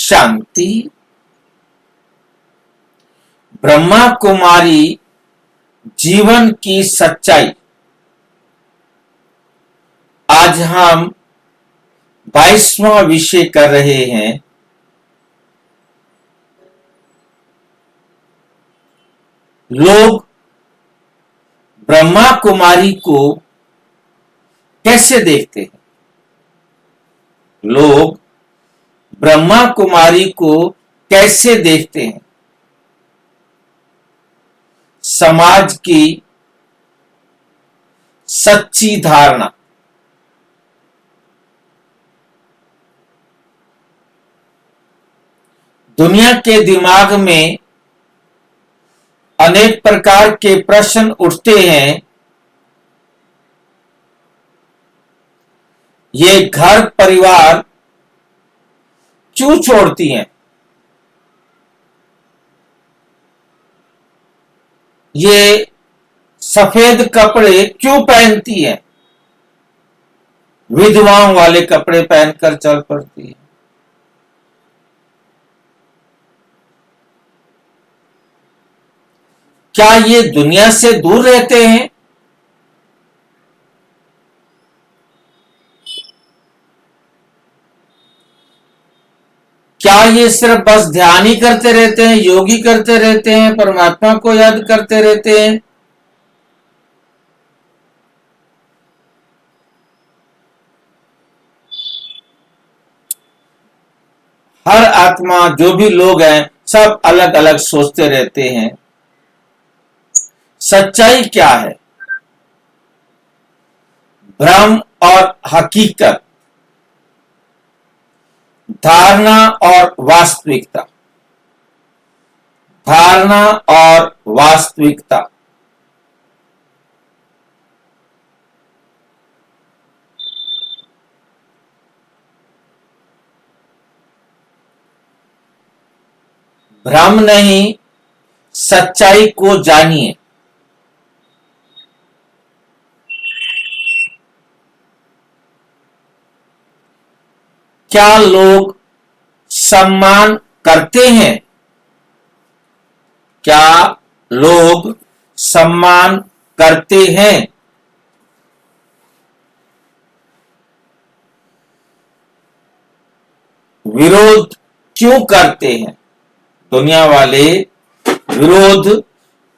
शांति। ब्रह्मा कुमारी जीवन की सच्चाई। आज हम 22वां विषय कर रहे हैं। लोग ब्रह्मा कुमारी को कैसे देखते हैं? लोग ब्रह्मा कुमारी को कैसे देखते हैं? समाज की सच्ची धारणा। दुनिया के दिमाग में अनेक प्रकार के प्रश्न उठते हैं। ये घर परिवार क्यों छोड़ती हैं? ये सफेद कपड़े क्यों पहनती हैं? विधवाओं वाले कपड़े पहनकर चल पड़ती है। क्या ये दुनिया से दूर रहते हैं? क्या ये सिर्फ बस ध्यान ही करते रहते हैं, योग ही करते रहते हैं, परमात्मा को याद करते रहते हैं? हर आत्मा, जो भी लोग हैं, सब अलग अलग सोचते रहते हैं। सच्चाई क्या है? भ्रम और हकीकत, धारणा और वास्तविकता। धारणा और वास्तविकता। भ्रम नहीं, सच्चाई को जानिए। क्या लोग सम्मान करते हैं? क्या लोग सम्मान करते हैं? विरोध क्यों करते हैं? दुनिया वाले विरोध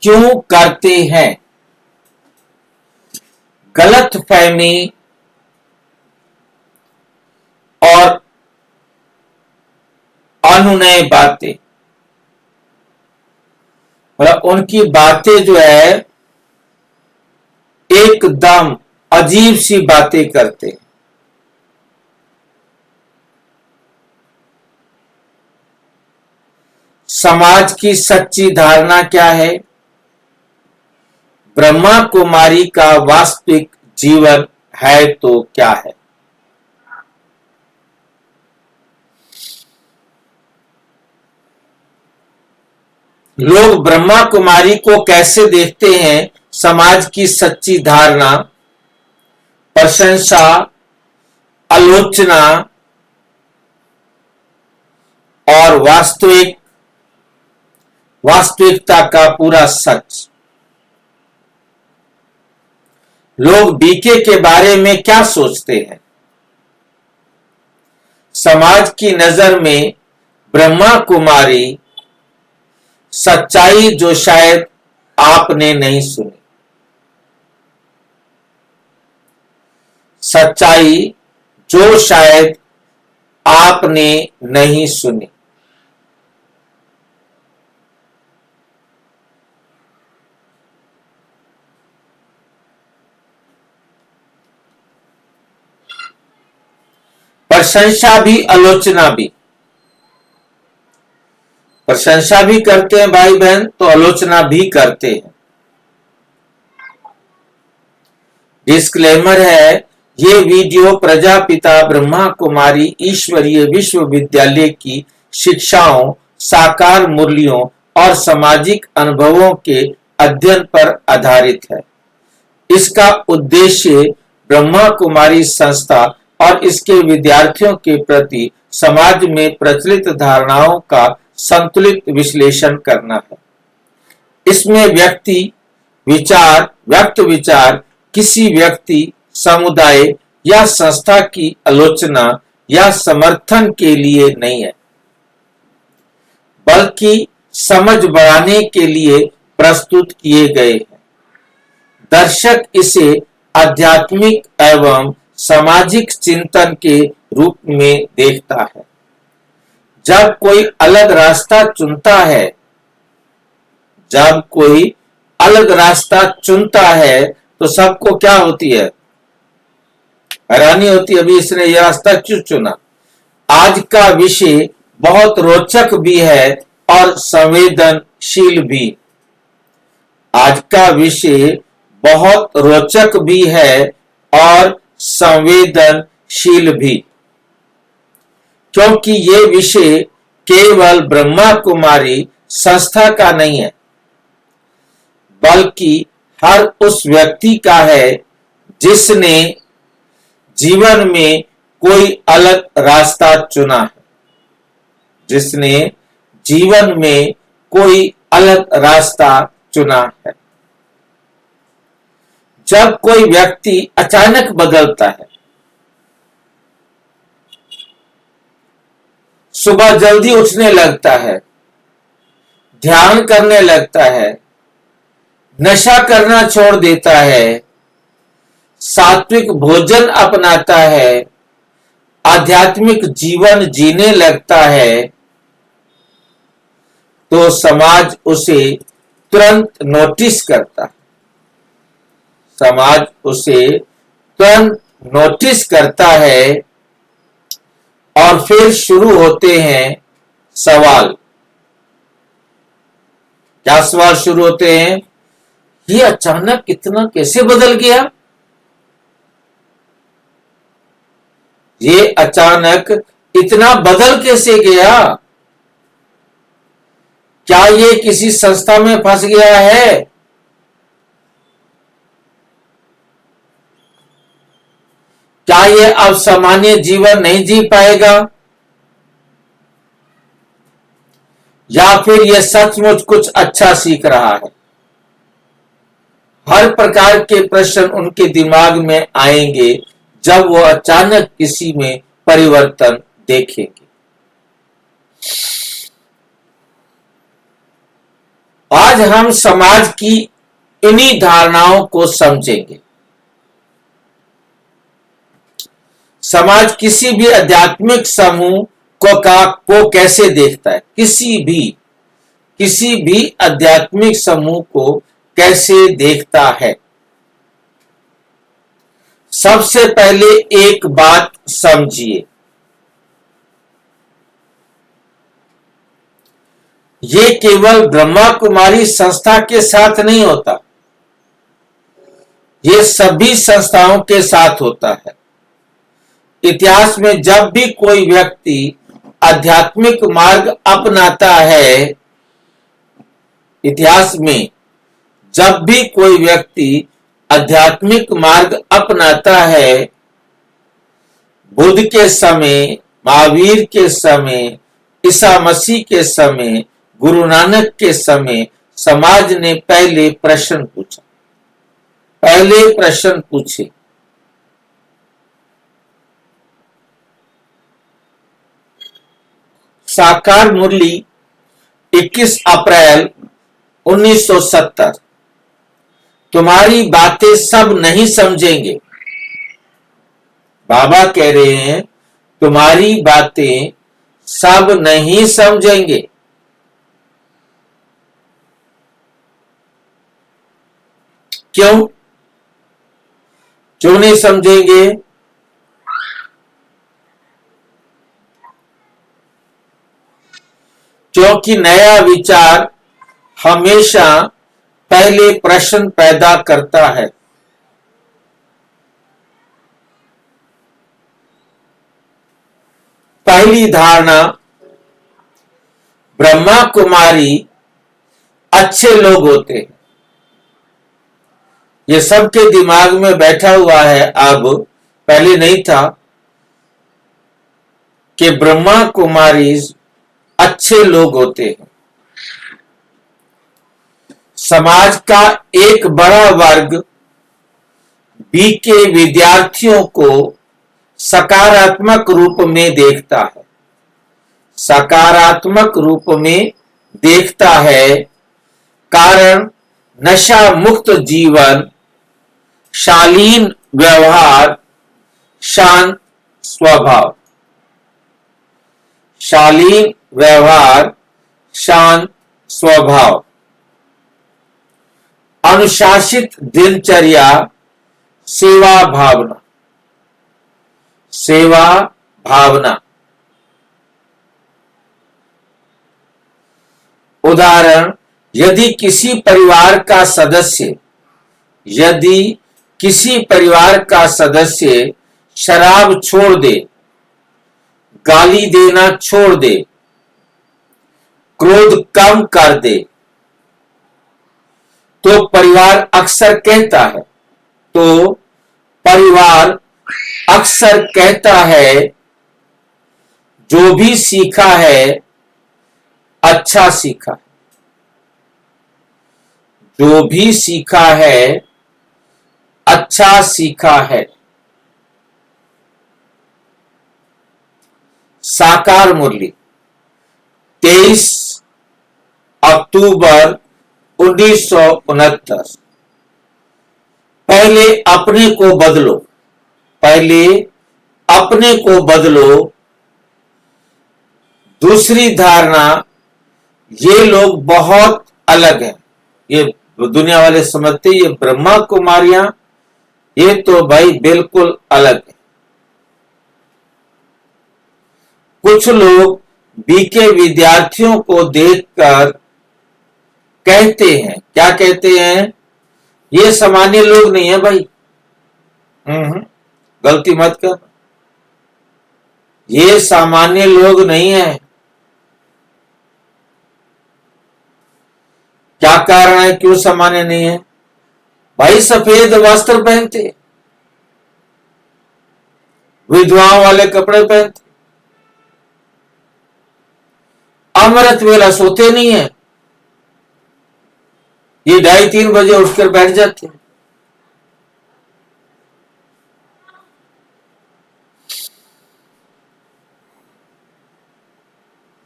क्यों करते हैं? गलतफहमी और अनुनय बातें, मतलब उनकी बातें जो है एकदम अजीब सी बातें करते हैं। समाज की सच्ची धारणा क्या है? ब्रह्मा कुमारी का वास्तविक जीवन है तो क्या है? लोग ब्रह्मा कुमारी को कैसे देखते हैं? समाज की सच्ची धारणा, प्रशंसा, आलोचना और वास्तविकता का पूरा सच। लोग बीके के बारे में क्या सोचते हैं? समाज की नजर में ब्रह्मा कुमारी सच्चाई जो शायद आपने नहीं सुनी। सच्चाई जो शायद आपने नहीं सुनी। प्रशंसा भी, आलोचना भी। प्रशंसा भी करते हैं भाई बहन, तो आलोचना भी करते हैं। डिस्क्लेमर है, ये वीडियो प्रजापिता ब्रह्मा कुमारी ईश्वरीय विश्वविद्यालय की शिक्षाओं, साकार मूल्यों और सामाजिक अनुभवों के अध्ययन पर आधारित है। इसका उद्देश्य ब्रह्मा कुमारी संस्था और इसके विद्यार्थियों के प्रति समाज में प्रचलित धारणाओं का संतुलित विश्लेषण करना है। इसमें व्यक्त विचार किसी व्यक्ति, समुदाय या संस्था की आलोचना या समर्थन के लिए नहीं है, बल्कि समझ बढ़ाने के लिए प्रस्तुत किए गए हैं। दर्शक इसे आध्यात्मिक एवं सामाजिक चिंतन के रूप में देखता है। जब कोई अलग रास्ता चुनता है तो सबको क्या होती है? हैरानी होती है, अभी इसने यह रास्ता क्यों चुना। आज का विषय बहुत रोचक भी है और संवेदनशील भी। आज का विषय बहुत रोचक भी है और संवेदनशील भी, क्योंकि ये विषय केवल ब्रह्मा कुमारी संस्था का नहीं है, बल्कि हर उस व्यक्ति का है जिसने जीवन में कोई अलग रास्ता चुना है। जिसने जीवन में कोई अलग रास्ता चुना है। जब कोई व्यक्ति अचानक बदलता है, सुबह जल्दी उठने लगता है, ध्यान करने लगता है, नशा करना छोड़ देता है, सात्विक भोजन अपनाता है, आध्यात्मिक जीवन जीने लगता है, तो समाज उसे तुरंत नोटिस करता है। समाज उसे तुरंत नोटिस करता है और फिर शुरू होते हैं सवाल। क्या सवाल शुरू होते हैं? ये अचानक इतना कैसे बदल गया? ये अचानक इतना बदल कैसे गया? क्या ये किसी संस्था में फंस गया है? क्या ये अब सामान्य जीवन नहीं जी पाएगा? या फिर ये सचमुच कुछ अच्छा सीख रहा है? हर प्रकार के प्रश्न उनके दिमाग में आएंगे जब वो अचानक किसी में परिवर्तन देखेंगे। आज हम समाज की इन्हीं धारणाओं को समझेंगे। समाज किसी भी आध्यात्मिक समूह को कैसे देखता है? किसी भी आध्यात्मिक समूह को कैसे देखता है? सबसे पहले एक बात समझिए, ये केवल ब्रह्मा कुमारी संस्था के साथ नहीं होता, ये सभी संस्थाओं के साथ होता है। इतिहास में जब भी कोई व्यक्ति आध्यात्मिक मार्ग अपनाता है, इतिहास में जब भी कोई व्यक्ति आध्यात्मिक मार्ग अपनाता है, बुद्ध के समय, महावीर के समय, ईसा मसीह के समय, गुरु नानक के समय, समाज ने पहले प्रश्न पूछे। साकार मुरली 21 अप्रैल 1970। तुम्हारी बातें सब नहीं समझेंगे। बाबा कह रहे हैं तुम्हारी बातें सब नहीं समझेंगे। क्यों नहीं समझेंगे? क्योंकि नया विचार हमेशा पहले प्रश्न पैदा करता है। पहली धारणा, ब्रह्मा कुमारी अच्छे लोग होते हैं। ये सबके दिमाग में बैठा हुआ है, अब पहले नहीं था। कि ब्रह्मा कुमारी अच्छे लोग होते हैं। समाज का एक बड़ा वर्ग बी के विद्यार्थियों को सकारात्मक रूप में देखता है, सकारात्मक रूप में देखता है। कारण नशा मुक्त जीवन, शालीन व्यवहार, शांत स्वभाव। शालीन व्यवहार, शांत स्वभाव, अनुशासित दिनचर्या, सेवा भावना। सेवा भावना। उदाहरण, यदि किसी परिवार का सदस्य शराब छोड़ दे, गाली देना छोड़ दे, क्रोध कम कर दे, तो परिवार अक्सर कहता है जो भी सीखा है अच्छा सीखा, जो भी सीखा है अच्छा सीखा है। साकार मुरली 23 अक्टूबर 1969। पहले अपने को बदलो, पहले अपने को बदलो। दूसरी धारणा, ये लोग बहुत अलग हैं। ये दुनिया वाले समझते ये ब्रह्मा कुमारियां, ये तो भाई बिल्कुल अलग है। कुछ लोग बी के विद्यार्थियों को देखकर कहते हैं, क्या कहते हैं? ये सामान्य लोग नहीं है भाई। गलती मत कर, ये सामान्य लोग नहीं है। क्या कारण है क्यों सामान्य नहीं है? भाई सफेद वस्त्र पहनते, विधवाओं वाले कपड़े पहनते, अमृत वेला सोते नहीं है, ये 2:30-3 बजे उठकर बैठ जाते हैं।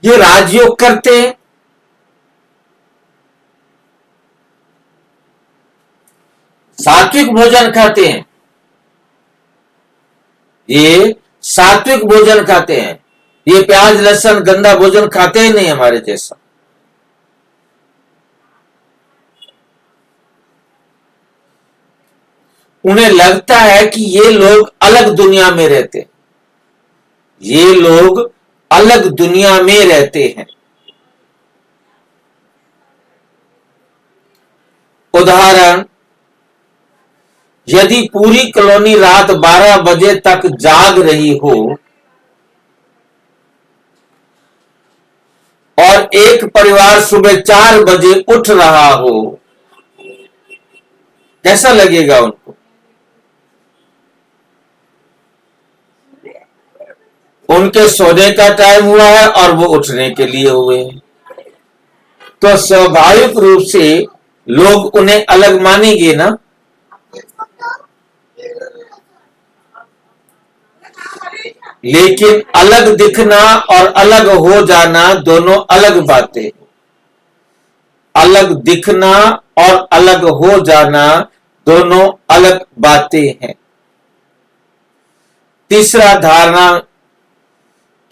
ये राजयोग करते हैं, सात्विक भोजन खाते हैं, ये सात्विक भोजन खाते हैं, ये प्याज लहसुन गंदा भोजन खाते ही नहीं हमारे जैसा। उन्हें लगता है कि ये लोग अलग दुनिया में रहते, ये लोग अलग दुनिया में रहते हैं। उदाहरण, यदि पूरी कॉलोनी रात 12 बजे तक जाग रही हो और एक परिवार सुबह 4 बजे उठ रहा हो, कैसा लगेगा उनको? उनके सोने का टाइम हुआ है और वो उठने के लिए हुए हैं, तो स्वाभाविक रूप से लोग उन्हें अलग मानेंगे ना। लेकिन अलग दिखना और अलग हो जाना दोनों अलग बातें। अलग दिखना और अलग हो जाना दोनों अलग बातें हैं। तीसरा धारणा,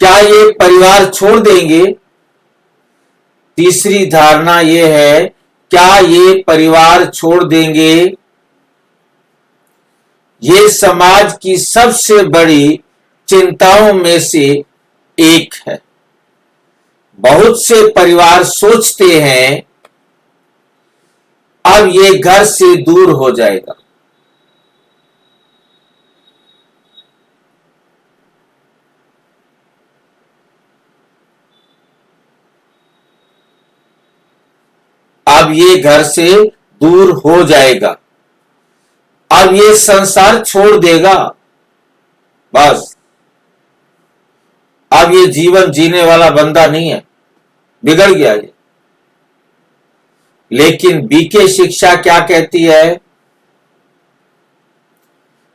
क्या ये परिवार छोड़ देंगे? तीसरी धारणा यह है, क्या ये परिवार छोड़ देंगे? ये समाज की सबसे बड़ी चिंताओं में से एक है। बहुत से परिवार सोचते हैं अब ये घर से दूर हो जाएगा। अब ये घर से दूर हो जाएगा, अब ये संसार छोड़ देगा, बस अब ये जीवन जीने वाला बंदा नहीं है, बिगड़ गया ये। लेकिन बीके शिक्षा क्या कहती है?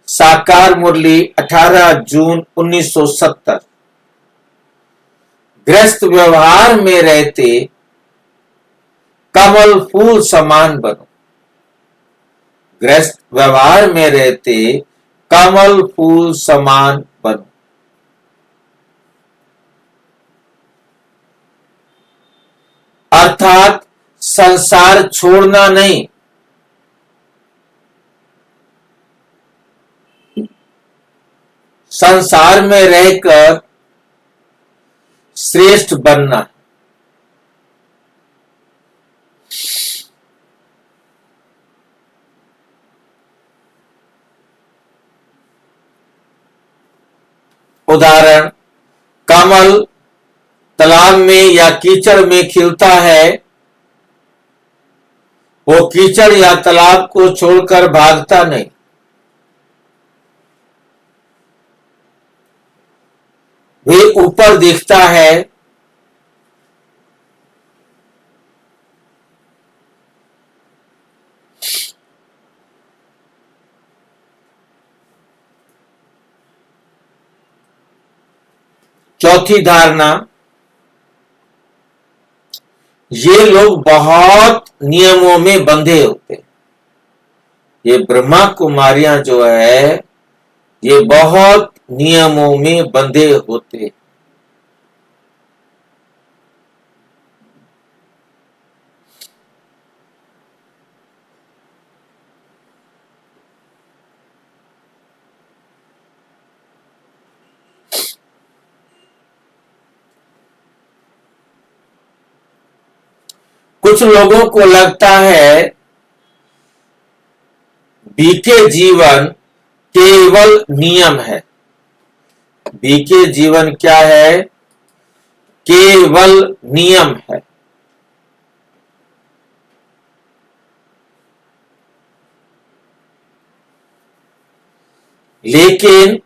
साकार मुरली 18 जून 1970। गृहस्थ व्यवहार में रहते कमल फूल समान बनो। गृहस्थ व्यवहार में रहते कमल फूल समान बनो। अर्थात संसार छोड़ना नहीं, संसार में रहकर श्रेष्ठ बनना। उदाहरण, कमल तालाब में या कीचड़ में खिलता है, वो कीचड़ या तालाब को छोड़कर भागता नहीं। वे ऊपर दिखता है, चौथी धारणा, ये लोग बहुत नियमों में बंधे होते हैं। ये ब्रह्मा कुमारियां जो है, ये बहुत नियमों में बंधे होते हैं। कुछ लोगों को लगता है बीके जीवन केवल नियम है। बीके जीवन क्या है? केवल नियम है। लेकिन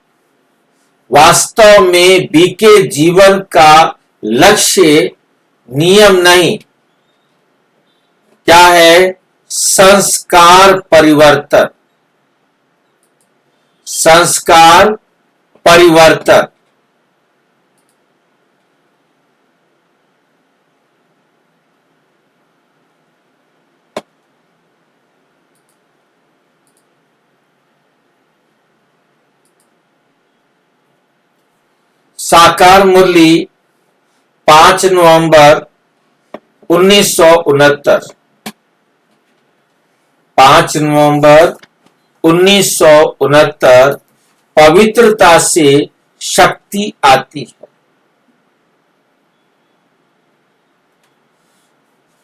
वास्तव में बीके जीवन का लक्ष्य नियम नहीं, क्या है? संस्कार परिवर्तन। संस्कार परिवर्तन। साकार मुरली 5 नवंबर 1969। 5 नवंबर 1969। पवित्रता से शक्ति आती है।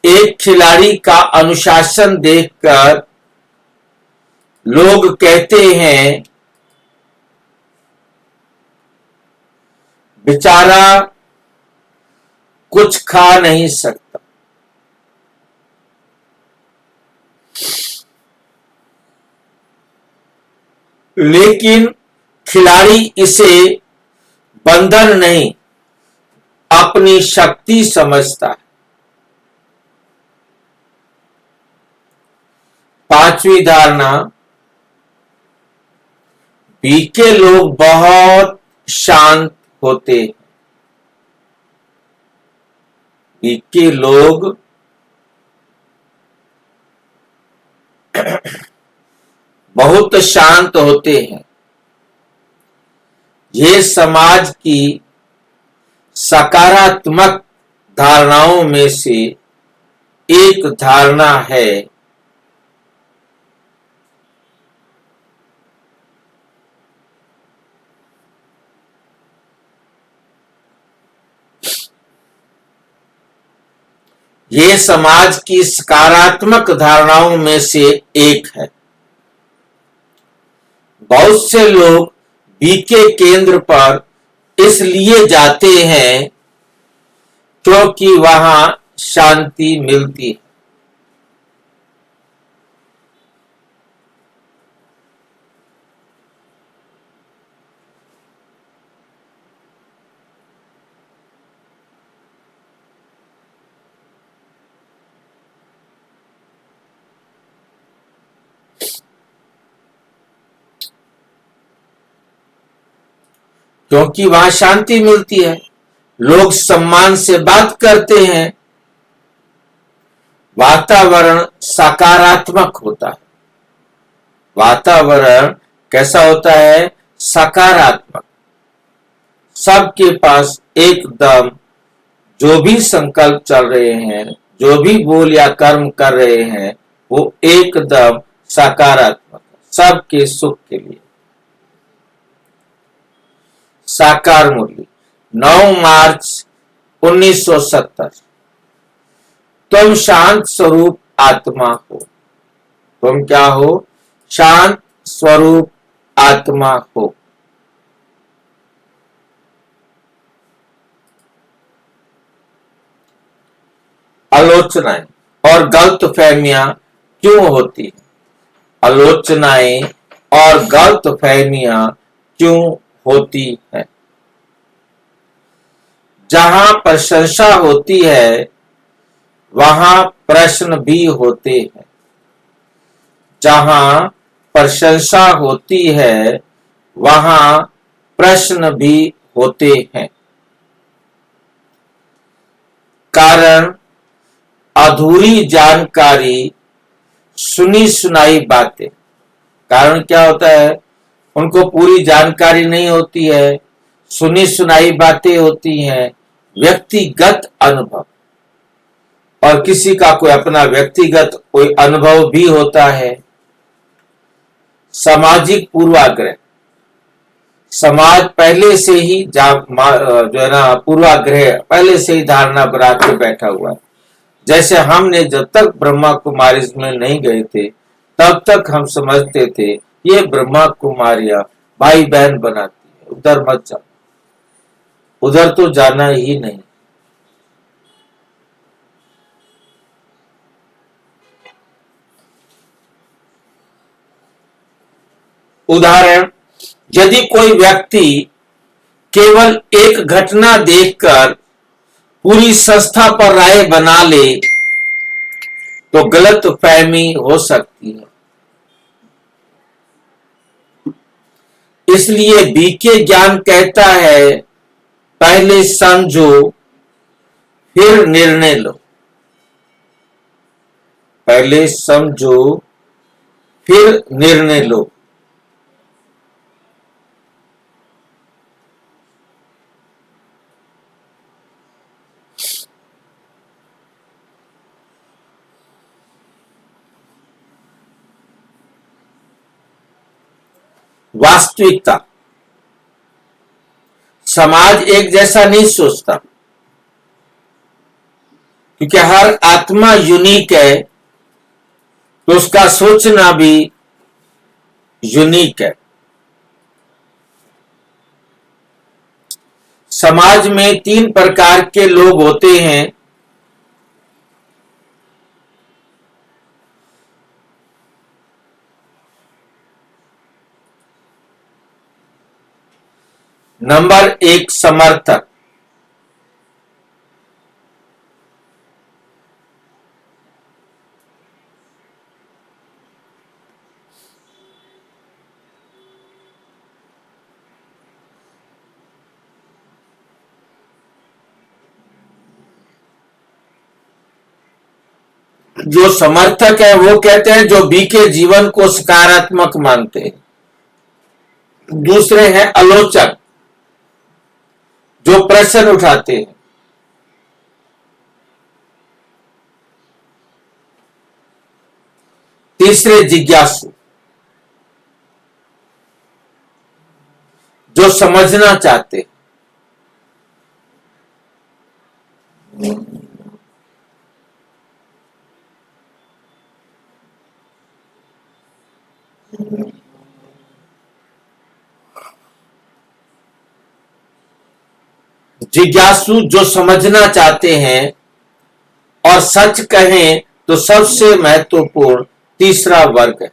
एक खिलाड़ी का अनुशासन देखकर लोग कहते हैं, बेचारा कुछ खा नहीं सकता। लेकिन खिलाड़ी इसे बंधन नहीं, अपनी शक्ति समझता है। पांचवी धारणा, बीके लोग बहुत शांत होते हैं। बीके लोग बहुत शांत होते हैं। ये समाज की सकारात्मक धारणाओं में से एक धारणा है। ये समाज की सकारात्मक धारणाओं में से एक है। बहुत से लोग बीके केंद्र पर इसलिए जाते हैं क्योंकि वहां शांति मिलती है। क्योंकि वहां शांति मिलती है, लोग सम्मान से बात करते हैं, वातावरण सकारात्मक होता है। वातावरण कैसा होता है? सकारात्मक। सबके पास एकदम जो भी संकल्प चल रहे हैं, जो भी बोल या कर्म कर रहे हैं, वो एकदम सकारात्मक, सबके सुख के लिए। साकार मूल्य 9 मार्च 1970। तुम शांत स्वरूप आत्मा हो। तुम क्या हो? शांत स्वरूप आत्मा हो। आलोचनाएं और गलत फहमियां क्यों होती है? आलोचनाएं और गलत फहमियां क्यों होती है? जहां प्रशंसा होती है वहां प्रश्न भी होते हैं। जहां प्रशंसा होती है वहां प्रश्न भी होते हैं। कारण अधूरी जानकारी, सुनी सुनाई बातें। कारण क्या होता है? उनको पूरी जानकारी नहीं होती है, सुनी सुनाई बातें होती हैं, व्यक्तिगत अनुभव। और किसी का कोई अपना व्यक्तिगत कोई अनुभव भी होता है। सामाजिक पूर्वाग्रह, समाज पहले से ही जो है ना, पूर्वाग्रह पहले से ही धारणा बना के बैठा हुआ है। जैसे हमने जब तक ब्रह्मा कुमारी में नहीं गए थे तब तक हम समझते थे ये ब्रह्मा कुमारियां भाई बहन बनाती है, उधर मत जाओ, उधर तो जाना ही नहीं। उदाहरण, यदि कोई व्यक्ति केवल एक घटना देखकर पूरी संस्था पर राय बना ले तो गलत फहमी हो सकती है। इसलिए बीके ज्ञान कहता है, पहले समझो फिर निर्णय लो। पहले समझो फिर निर्णय लो। वास्तविकता, समाज एक जैसा नहीं सोचता, क्योंकि हर आत्मा यूनिक है, तो उसका सोचना भी यूनिक है। समाज में 3 प्रकार के लोग होते हैं। नंबर 1, समर्थक। जो समर्थक है वो कहते हैं जो बी के जीवन को सकारात्मक मानते हैं। दूसरे हैं आलोचक, जो प्रश्न उठाते हैं। तीसरे जिज्ञासु, जो समझना चाहते हैं। जिज्ञासु जो समझना चाहते हैं, और सच कहें तो सबसे महत्वपूर्ण तीसरा वर्ग है।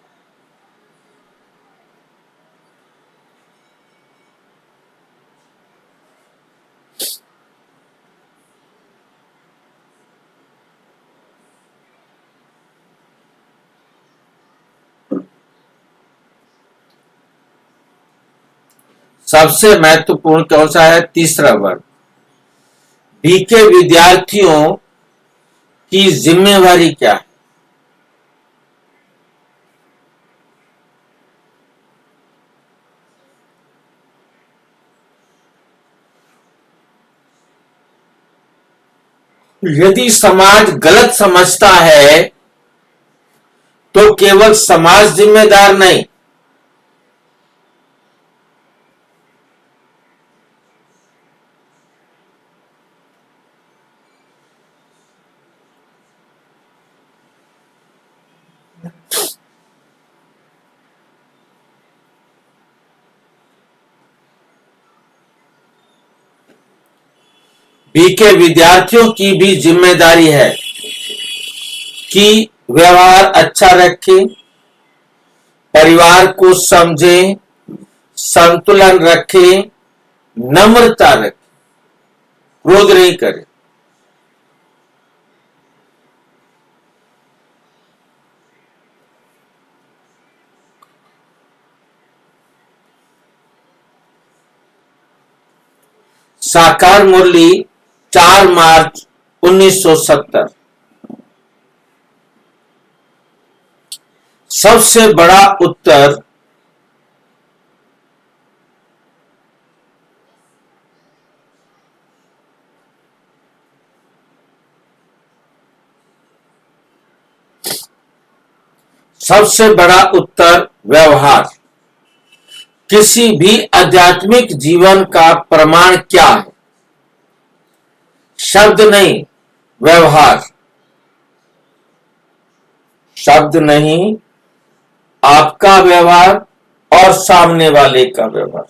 सबसे महत्वपूर्ण कौन सा है? तीसरा वर्ग। बी के विद्यार्थियों की जिम्मेवारी क्या है? यदि समाज गलत समझता है तो केवल समाज जिम्मेदार नहीं, बी के विद्यार्थियों की भी जिम्मेदारी है कि व्यवहार अच्छा रखें, परिवार को समझें, संतुलन रखें, नम्रता रखें, क्रोध नहीं करें। साकार मुरली 4 मार्च 1970। सबसे बड़ा उत्तर व्यवहार। किसी भी आध्यात्मिक जीवन का प्रमाण क्या है? शब्द नहीं, व्यवहार। शब्द नहीं, आपका व्यवहार और सामने वाले का व्यवहार।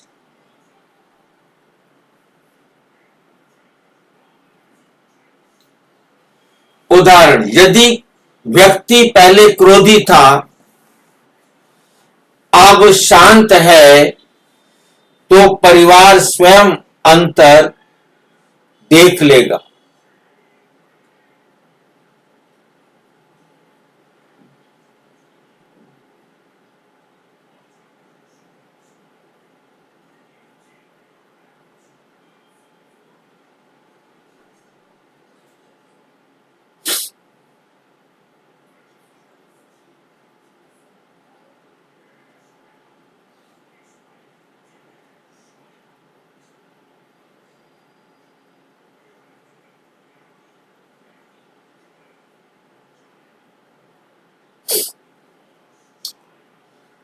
उदाहरण, यदि व्यक्ति पहले क्रोधी था, अब शांत है, तो परिवार स्वयं अंतर देख लेगा।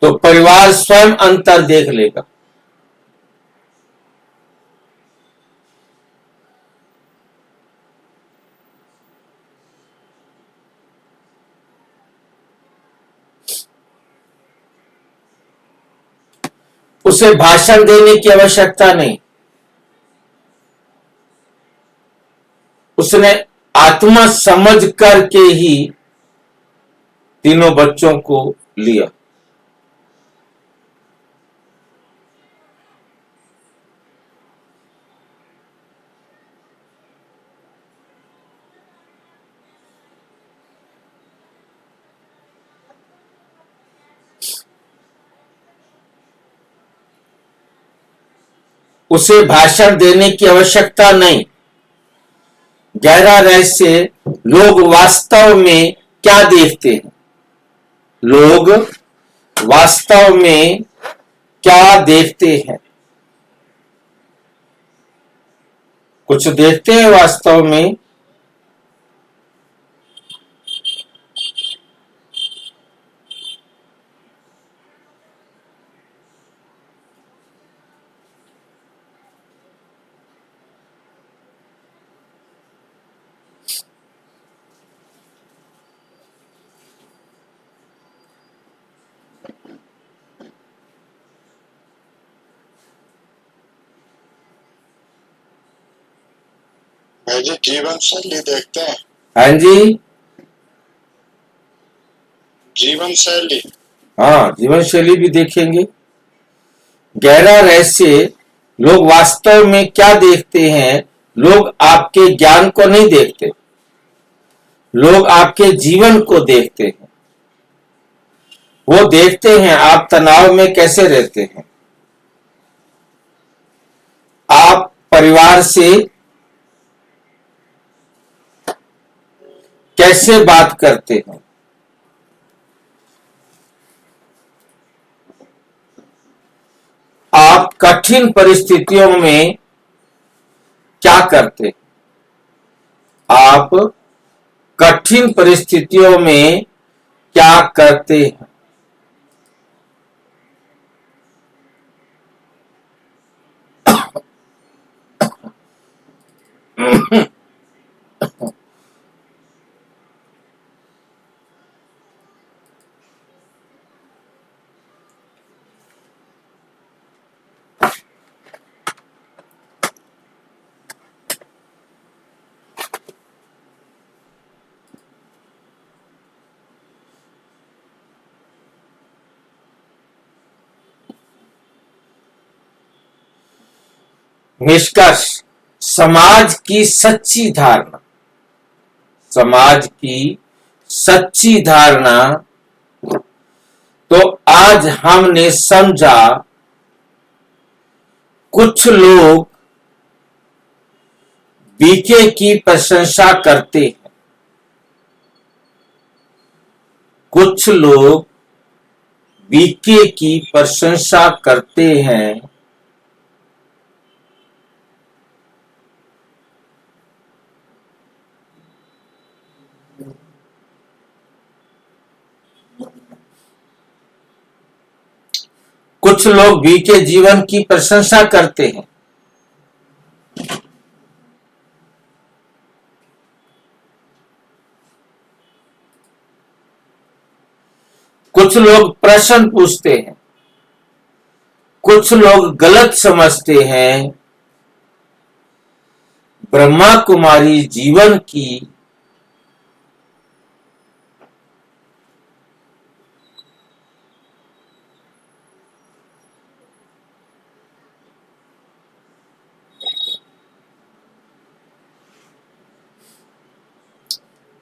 तो परिवार स्वयं अंतर देख लेगा। उसे भाषण देने की आवश्यकता नहीं, उसने आत्मा समझ करके ही तीनों बच्चों को लिया। उसे भाषण देने की आवश्यकता नहीं। गहरा रहस्य, लोग वास्तव में क्या देखते हैं? लोग वास्तव में क्या देखते हैं? कुछ देखते हैं वास्तव में? भाई जी जीवन शैली देखते हैं। हाँ जी, जीवन शैली। हाँ, जीवन शैली भी देखेंगे। गहरा रहस्य, लोग वास्तव में क्या देखते हैं? लोग आपके ज्ञान को नहीं देखते, लोग आपके जीवन को देखते हैं। वो देखते हैं आप तनाव में कैसे रहते हैं, आप परिवार से कैसे बात करते हो? आप कठिन परिस्थितियों में क्या करते? आप कठिन परिस्थितियों में क्या करते हैं? निष्कर्ष, समाज की सच्ची धारणा, समाज की सच्ची धारणा। तो आज हमने समझा, कुछ लोग बीके की प्रशंसा करते हैं, कुछ लोग बीके की प्रशंसा करते हैं, कुछ लोग बीके जीवन की प्रशंसा करते हैं, कुछ लोग प्रश्न पूछते हैं, कुछ लोग गलत समझते हैं। ब्रह्मा कुमारी जीवन की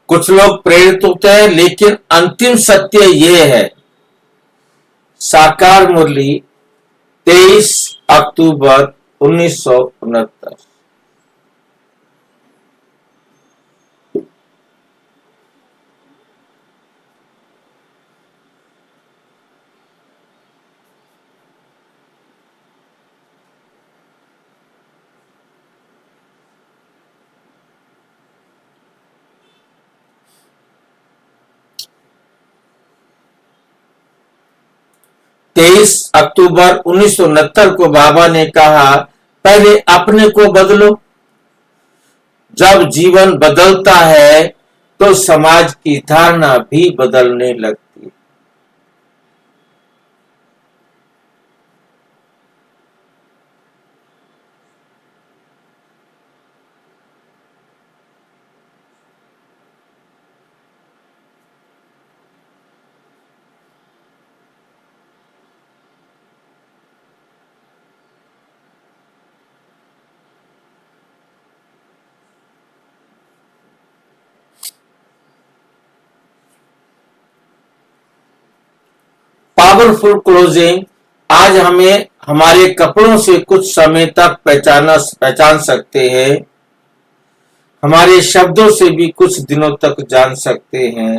कुछ लोग प्रेरित होते हैं, लेकिन अंतिम सत्य यह है। साकार मुरली 23 अक्टूबर 1969। 23 अक्टूबर 1969 को बाबा ने कहा, पहले अपने को बदलो। जब जीवन बदलता है तो समाज की धारणा भी बदलने लगती है। Powerful closing. आज हमें हमारे कपड़ों से कुछ समय तक पहचान सकते हैं, हमारे शब्दों से भी कुछ दिनों तक जान सकते हैं।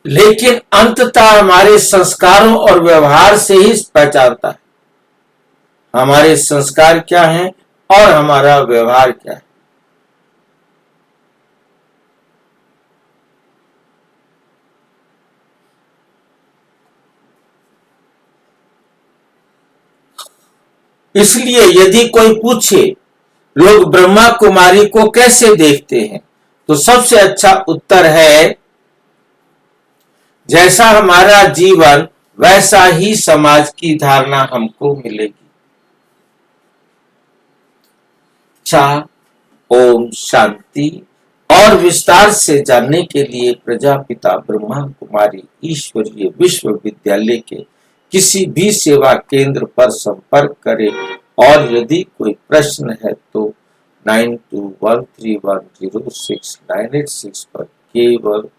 लेकिन अंततः हमारे संस्कारों और व्यवहार से ही पहचानता है हमारे संस्कार क्या हैं और हमारा व्यवहार क्या है। इसलिए यदि कोई पूछे लोग ब्रह्मा कुमारी को कैसे देखते हैं, तो सबसे अच्छा उत्तर है जैसा हमारा जीवन वैसा ही समाज की धारणा हमको मिलेगी। अच्छा, ओम शांति। और विस्तार से जानने के लिए प्रजापिता ब्रह्मा कुमारी ईश्वरीय विश्वविद्यालय के किसी भी सेवा केंद्र पर संपर्क करें और यदि कोई प्रश्न है तो 9213106986 पर केवल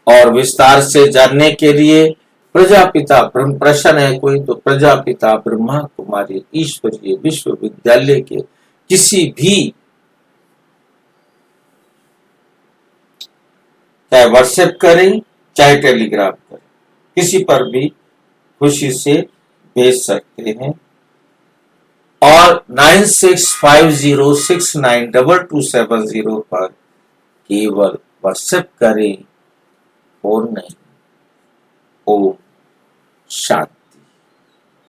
और विस्तार से जानने के लिए प्रजापिता ब्रह्म प्रश्न है कोई तो प्रजापिता ब्रह्मा कुमारी ईश्वरीय विश्वविद्यालय के किसी भी चाहे व्हाट्सएप करें चाहे टेलीग्राम करें, किसी पर भी खुशी से भेज सकते हैं। और 9650692270 पर केवल व्हाट्सएप करें, फोन नहीं। ओम शांति।